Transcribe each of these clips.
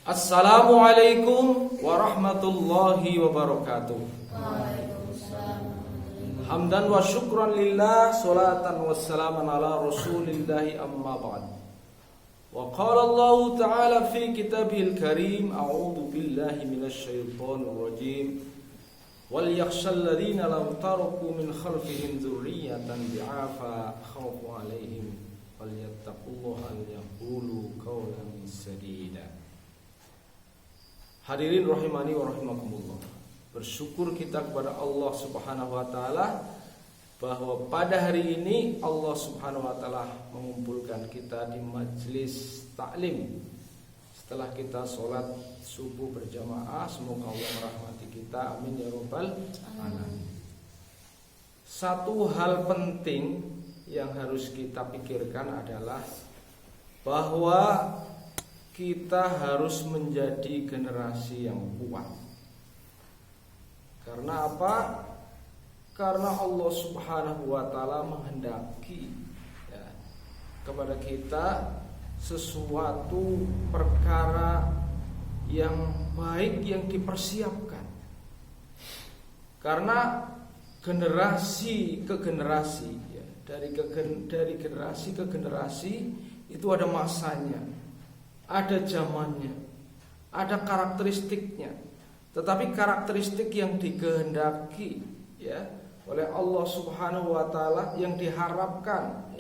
Assalamualaikum warahmatullahi wabarakatuh. Hamdan wa syukran lillah, salatan wassalaman ala rasulillahi amma ba'd. Wa qala Allah ta'ala fi kitabihil karim, a'udzu billahi minasy syaithanir rajim. Wal yakhshal ladzina law taraku min khalfihim dzurriyyatan bi'afa khawfu 'alaihim falyattaqullaha yaqulu qawlan sadida. Hadirin rahimani wa rahimakumullah. Bersyukur kita kepada Allah Subhanahu wa taala bahwa pada hari ini Allah Subhanahu wa taala mengumpulkan kita di majelis taklim. Setelah kita sholat subuh berjamaah, semoga Allah merahmati kita. Amin ya rabbal alamin. Satu hal penting yang harus kita pikirkan adalah bahwa kita harus menjadi generasi yang kuat. Karena apa? Karena Allah Subhanahu wa taala menghendaki kepada kita sesuatu perkara yang baik yang dipersiapkan. Karena generasi ke generasi dari generasi ke generasi itu ada masanya, ada zamannya, ada karakteristiknya. Tetapi karakteristik yang dikehendaki oleh Allah Subhanahu wa taala, yang diharapkan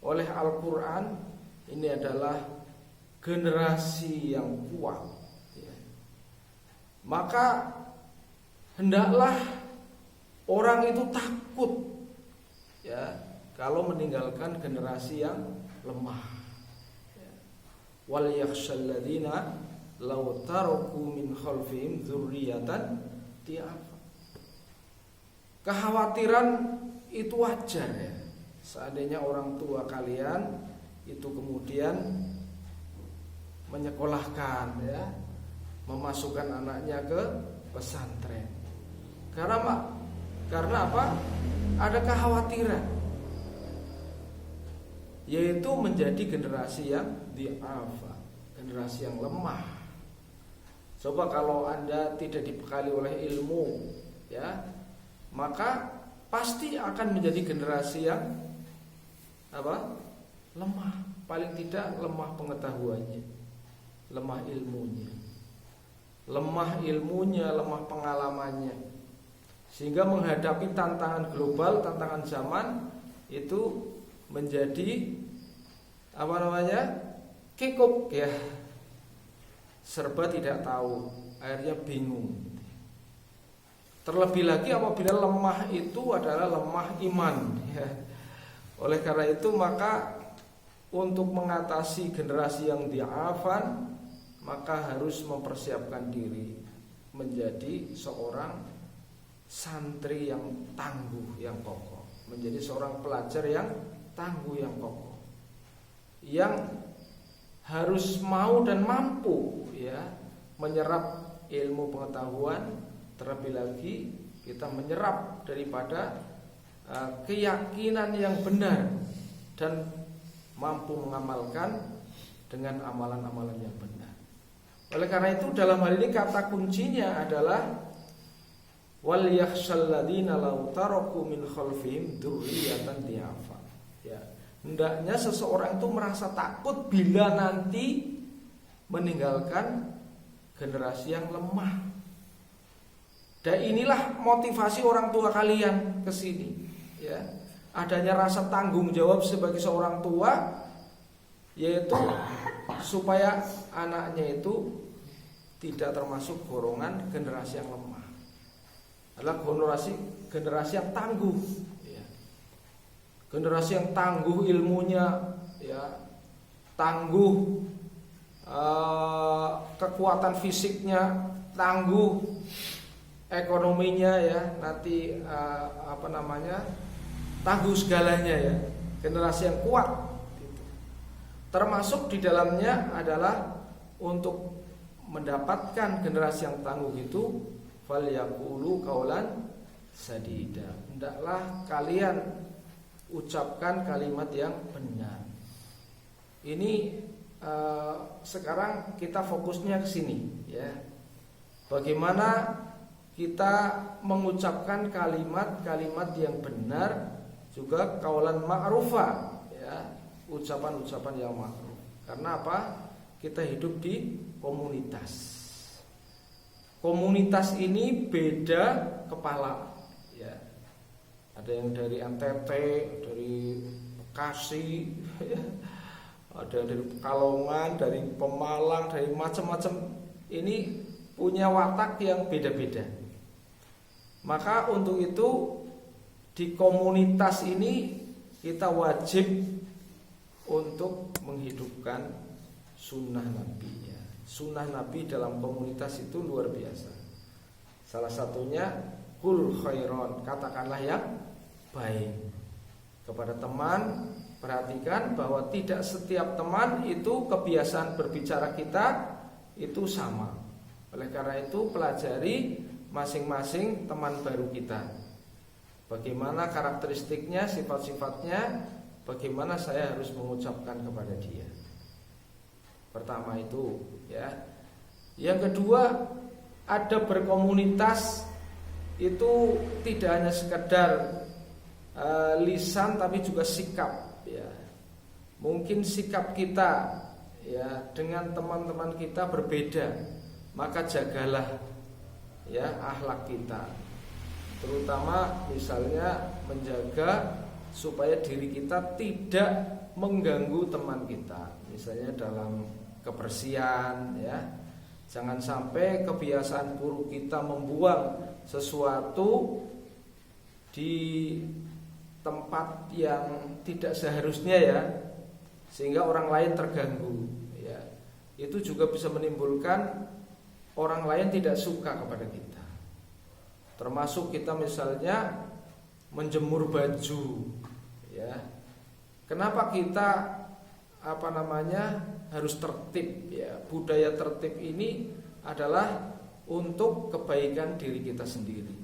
oleh Al-Qur'an, ini adalah generasi yang kuat. Maka hendaklah orang itu takut kalau meninggalkan generasi yang lemah. Wal yakhshal ladzina law taraku min khalfihim dzurriyyatan di'afa. Kekhawatiran itu wajar Seandainya orang tua kalian itu kemudian menyekolahkan memasukkan anaknya ke pesantren. Karena apa? Ada kekhawatiran, yaitu menjadi generasi yang di'afa, generasi yang lemah. Coba kalau Anda tidak dibekali oleh ilmu maka pasti akan menjadi generasi yang lemah. Paling tidak lemah pengetahuannya, lemah ilmunya, lemah pengalamannya. Sehingga menghadapi tantangan global, tantangan zaman itu menjadi kikuk serba tidak tahu, akhirnya bingung. Terlebih lagi apabila lemah itu adalah lemah iman Oleh karena itu maka untuk mengatasi generasi yang di'afan, maka harus mempersiapkan diri menjadi seorang santri yang tangguh, yang kokoh, menjadi seorang pelajar yang tangguh, yang kokoh, yang harus mau dan mampu menyerap ilmu pengetahuan. Terlebih lagi kita menyerap daripada keyakinan yang benar dan mampu mengamalkan dengan amalan-amalan yang benar. Oleh karena itu dalam hal ini kata kuncinya adalah wal yakhshal ladzina law taraku min khalfihim dzurriyyatan di'afa. Hendaknya seseorang itu merasa takut bila nanti meninggalkan generasi yang lemah. Dan inilah motivasi orang tua kalian ke sini adanya rasa tanggung jawab sebagai seorang tua, yaitu supaya anaknya itu tidak termasuk golongan generasi yang lemah, adalah generasi yang tangguh, generasi yang tangguh ilmunya, tangguh kekuatan fisiknya, tangguh ekonominya nanti tangguh segalanya generasi yang kuat gitu. Termasuk di dalamnya adalah untuk mendapatkan generasi yang tangguh itu falyaqulu qaulan sadida. Hendaklah kalian ucapkan kalimat yang benar. Ini sekarang kita fokusnya ke sini ya. Bagaimana kita mengucapkan kalimat-kalimat yang benar, juga qaulan ma'rufah ya, ucapan-ucapan yang ma'ruf. Karena apa? Kita hidup di komunitas. Komunitas ini beda kepala ya. Ada yang dari NTT, dari Bekasi ya. Ada dari Pekalongan, dari Pemalang, dari macam-macam. Ini punya watak yang beda-beda. Maka untuk itu di komunitas ini kita wajib untuk menghidupkan sunnah Nabi ya. Sunnah Nabi dalam komunitas itu luar biasa. Salah satunya kul khairon, katakanlah yang baik kepada teman. Perhatikan bahwa tidak setiap teman itu kebiasaan berbicara kita itu sama. Oleh karena itu pelajari masing-masing teman baru kita. Bagaimana karakteristiknya, sifat-sifatnya, bagaimana saya harus mengucapkan kepada dia. Pertama itu ya. Yang kedua, ada berkomunitas itu tidak hanya sekedar lisan tapi juga sikap ya. Mungkin sikap kita ya dengan teman-teman kita berbeda, maka jagalah ya akhlak kita. Terutama misalnya menjaga supaya diri kita tidak mengganggu teman kita. Misalnya dalam kebersihan ya. Jangan sampai kebiasaan buruk kita membuang sesuatu di tempat yang tidak seharusnya ya, sehingga orang lain terganggu ya. Itu juga bisa menimbulkan orang lain tidak suka kepada kita. Termasuk kita misalnya menjemur baju ya. Kenapa kita harus tertib ya. Budaya tertib ini adalah untuk kebaikan diri kita sendiri.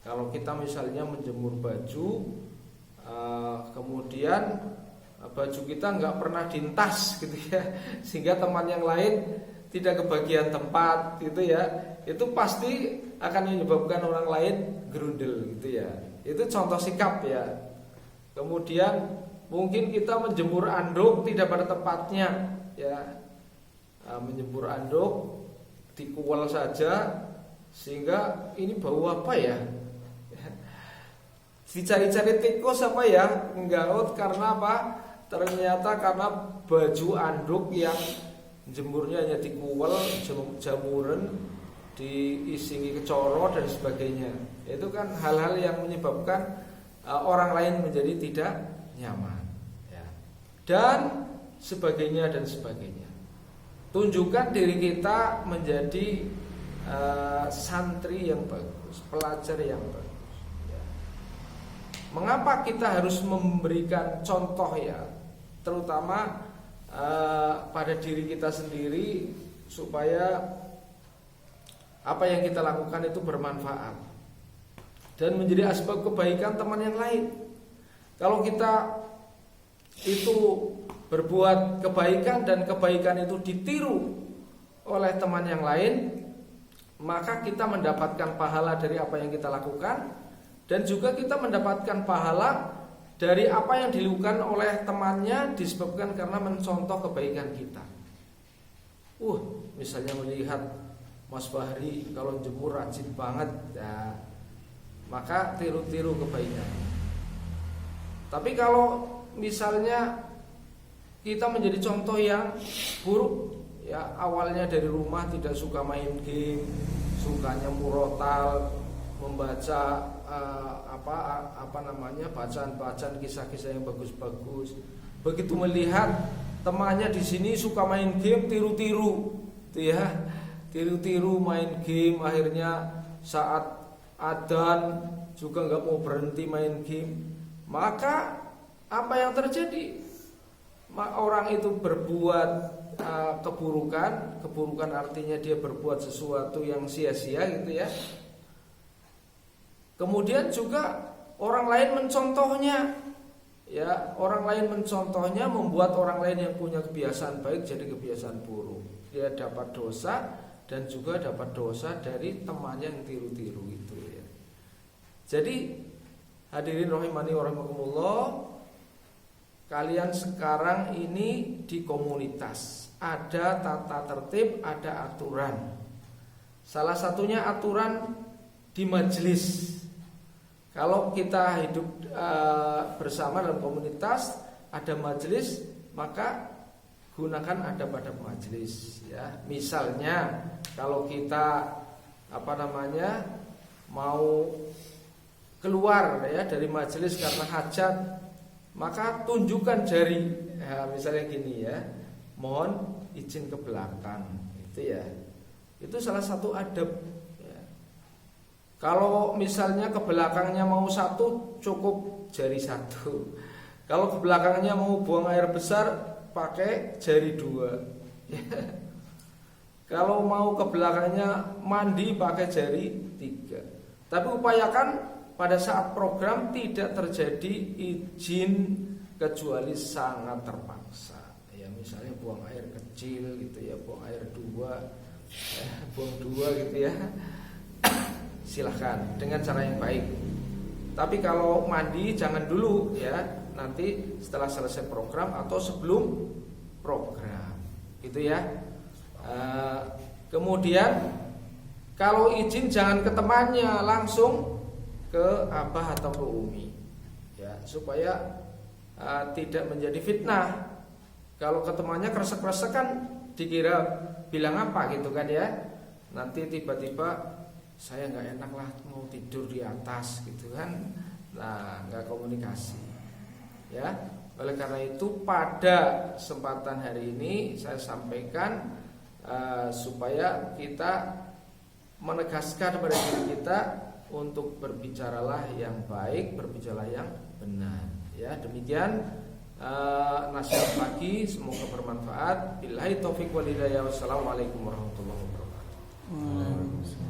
Kalau kita misalnya menjemur baju, kemudian baju kita nggak pernah dintas gitu ya, sehingga teman yang lain tidak kebagian tempat gitu ya, itu pasti akan menyebabkan orang lain gerundel gitu ya. Itu contoh sikap ya. Kemudian mungkin kita menjemur anduk tidak pada tempatnya ya, menjemur anduk dikual saja, sehingga ini bau apa ya, dicari-cari tikus apa ya, enggak, karena apa? Ternyata karena baju anduk yang jemurnya hanya dikual, jamuran diisingi kecoro dan sebagainya. Itu kan hal-hal yang menyebabkan orang lain menjadi tidak nyaman ya. Dan sebagainya dan sebagainya. Tunjukkan diri kita menjadi santri yang bagus, pelajar yang bagus ya. Mengapa kita harus memberikan contoh ya, terutama pada diri kita sendiri, supaya apa yang kita lakukan itu bermanfaat dan menjadi asbab kebaikan teman yang lain. Kalau kita itu berbuat kebaikan dan kebaikan itu ditiru oleh teman yang lain, maka kita mendapatkan pahala dari apa yang kita lakukan, dan juga kita mendapatkan pahala dari apa yang dilakukan oleh temannya disebabkan karena mencontoh kebaikan kita. Misalnya melihat Mas Bahri kalau jemur rajin banget ya, maka tiru-tiru kebaikan. Tapi kalau misalnya kita menjadi contoh yang buruk ya, awalnya dari rumah tidak suka main game, sukanya murotal, membaca bacaan-bacaan kisah-kisah yang bagus-bagus. Begitu melihat temannya di sini suka main game, tiru-tiru gitu ya. Tiru-tiru main game, akhirnya saat adzan juga nggak mau berhenti main game. Maka apa yang terjadi? Orang itu berbuat keburukan artinya dia berbuat sesuatu yang sia-sia gitu ya. Kemudian juga orang lain mencontohnya ya orang lain mencontohnya membuat orang lain yang punya kebiasaan baik jadi kebiasaan buruk. Dia dapat dosa dan juga dapat dosa dari temannya yang tiru-tiru itu ya. Jadi hadirin rahimani wa rahimakumullah, kalian sekarang ini di komunitas, ada tata tertib, ada aturan. Salah satunya aturan di majelis. Kalau kita hidup bersama dalam komunitas, ada majelis, maka gunakan adab-adab majelis ya. Misalnya kalau kita mau keluar ya dari majelis karena hajat, maka tunjukkan jari ya, misalnya gini ya, mohon izin ke belakang, itu ya. Itu salah satu adab ya. Kalau misalnya ke belakangnya mau satu, cukup jari satu. Kalau ke belakangnya mau buang air besar, pakai jari dua ya. Kalau mau ke belakangnya mandi, pakai jari tiga. Tapi upayakan pada saat program tidak terjadi izin kecuali sangat terpaksa ya. Misalnya buang air kecil gitu ya, buang air buang dua gitu ya. Silahkan dengan cara yang baik. Tapi kalau mandi jangan dulu ya, nanti setelah selesai program atau sebelum program gitu ya. Kemudian kalau izin jangan ke temannya, langsung ke abah atau ke umi ya, supaya tidak menjadi fitnah. Kalau ke temannya kresek-kresek kan dikira bilang apa gitu kan ya. Nanti tiba-tiba saya nggak enak lah mau tidur di atas gitu kan. Nah, nggak komunikasi ya. Oleh karena itu pada kesempatan hari ini saya sampaikan supaya kita menegaskan kepada diri kita untuk berbicaralah yang baik, berbicaralah yang benar ya. Demikian nasihat pagi, semoga bermanfaat. Billahi taufiq wal hidayah. Wassalamualaikum warahmatullahi wabarakatuh.